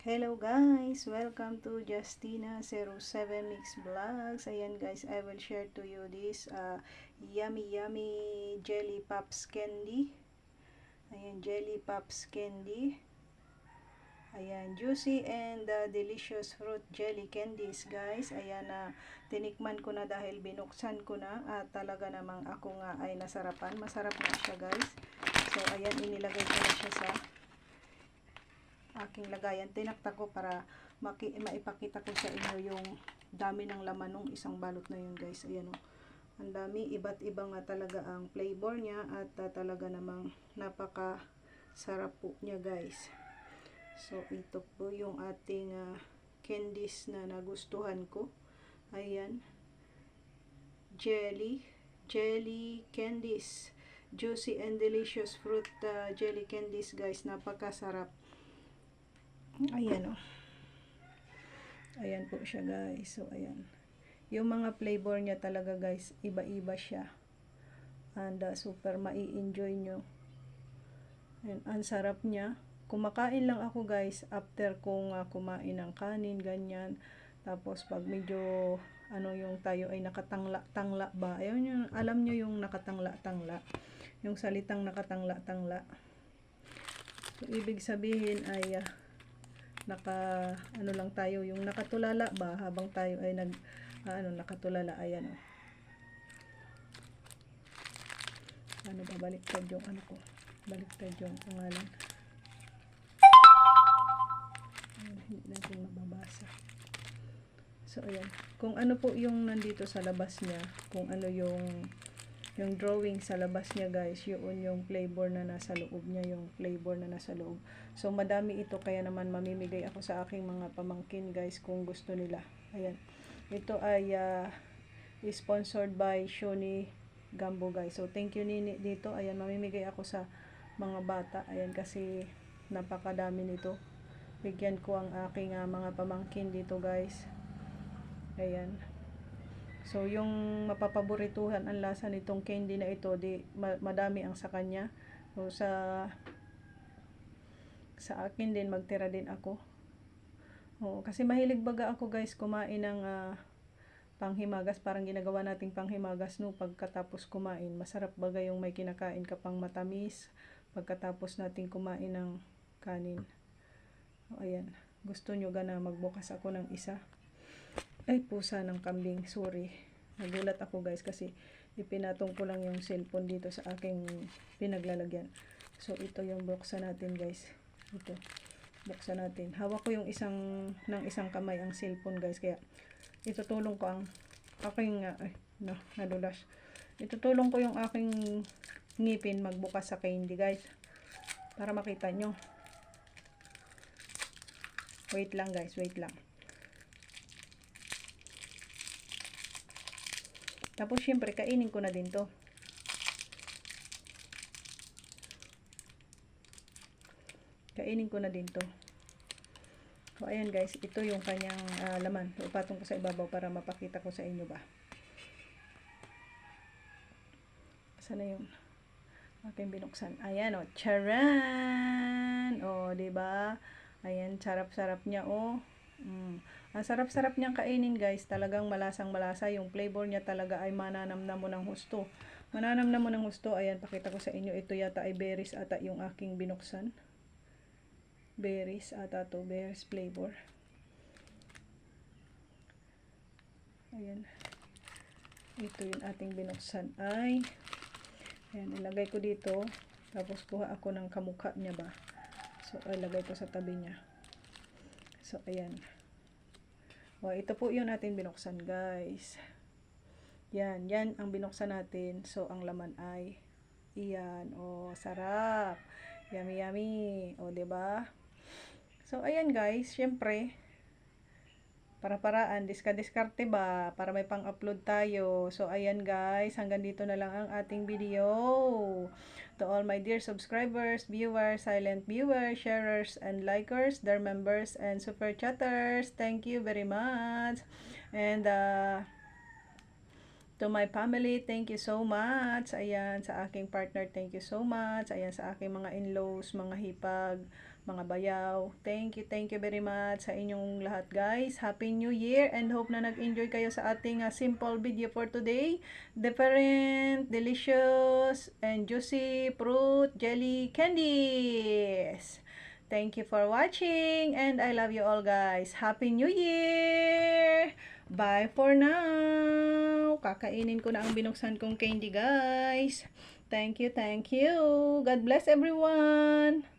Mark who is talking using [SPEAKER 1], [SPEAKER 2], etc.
[SPEAKER 1] Hello guys! Welcome to Justina07 Mix Vlogs. Ayan guys, I will share to you this yummy jelly pops candy. Ayan, jelly pops candy. Ayan, juicy and delicious fruit jelly candies guys. Ayan, tinikman ko na dahil binuksan ko na at talaga namang ako nga ay nasarapan. Masarap na siya guys. So ayan, inilagay ko na siya sa aking lagayan. Tinaktak ko para maipakita ko sa inyo yung dami ng laman ng isang balot na yun guys. Ayan o, ang dami, iba't iba nga talaga ang flavor niya at talaga namang napaka sarap po niya guys. So ito po yung ating candies na nagustuhan ko. Ayan, jelly candies, juicy and delicious fruit jelly candies guys. Napakasarap. Ayan o. Ayan po siya guys. So ayan. Yung mga flavor niya talaga guys, iba-iba siya. And super mai-enjoy nyo. Ayan, ang sarap niya. Kumakain lang ako guys after kong kumain ng kanin, ganyan. Tapos pag medyo yung tayo ay nakatangla-tangla ba. Ayun yung, alam nyo yung nakatangla-tangla. Yung salitang nakatangla-tangla. So ibig sabihin ay lang tayo, yung nakatulala ba habang tayo ay nakatulala. Ayan o. Ano ba, baliktad yung ko, baliktad yung pangalan. Ayan, hindi natin mababasa. So ayan, kung ano po yung nandito sa labas niya, kung ano yung drawing sa labas niya guys, yun yung flavor na nasa loob niya, yung flavor na nasa loob. So madami ito, kaya naman mamimigay ako sa aking mga pamangkin guys kung gusto nila. Ayan, ito ay sponsored by Shoni Gambo guys. So thank you Nini dito. Ayan, mamimigay ako sa mga bata. Ayan, kasi napakadami nito. Bigyan ko ang aking mga pamangkin dito guys. Ayan. So, yung mapapaborituhan ang lasa nitong candy na ito, madami ang sa kanya. So, sa akin din, magtira din ako. Kasi mahilig baga ako guys, kumain ng panghimagas. Parang ginagawa nating panghimagas no, pagkatapos kumain. Masarap baga yung may kinakain ka pang matamis, pagkatapos nating kumain ng kanin. Ayan. Gusto nyo gana magbukas ako ng isa? Ay, pusa ng kambing, sorry. Nagulat ako guys kasi ipinatong ko lang yung cellphone dito sa aking pinaglalagyan. So ito yung buksan natin guys. Ito, buksan natin. Hawak ko yung isang kamay ang cellphone guys, kaya itutulong ko ang aking nadulas. Itutulong ko yung aking ngipin magbukas sa candy guys, para makita nyo. Wait lang guys, wait lang. Tapos syempre kainin ko na din to. Kainin ko na din to. So ayan guys, ito yung kanyang laman. So patong ko sa ibabaw para mapakita ko sa inyo ba. Saan na yung aking binuksan? Ayan o, charan! O, diba? Ayan, sarap-sarap niya o. Ang sarap-sarap niyang kainin guys, talagang malasang-malasa. Yung flavor niya talaga ay mananamnam mo ng husto. Mananamnam mo ng husto. Ayan, pakita ko sa inyo. Ito yata ay berries ata yung aking binuksan. Berries ata to, berries flavor. Ayan. Ito yung ating binuksan ay, ayan, ilagay ko dito. Tapos kuha ako ng kamukha niya ba. So, ilagay ko sa tabi niya. So, ayan. Ito po yung ating binuksan guys. Yan ang binuksan natin. So, ang laman ay iyan. Sarap. Yummy. Diba? So, ayan guys. Syempre, para-paraan, diskarte ba? Para may pang-upload tayo. So, ayan guys. Hanggang dito na lang ang ating video. To all my dear subscribers, viewers, silent viewers, sharers, and likers, their members, and super chatters, thank you very much. And to my family, thank you so much. Ayan, sa aking partner, thank you so much. Ayan, sa aking mga in-laws, mga hipag, mga bayaw. Thank you very much sa inyong lahat guys. Happy New Year and hope na nag-enjoy kayo sa ating simple video for today. Different, delicious, and juicy fruit jelly candies. Thank you for watching and I love you all guys. Happy New Year! Bye for now! Kakainin ko na ang binuksan kong candy guys. Thank you. God bless everyone!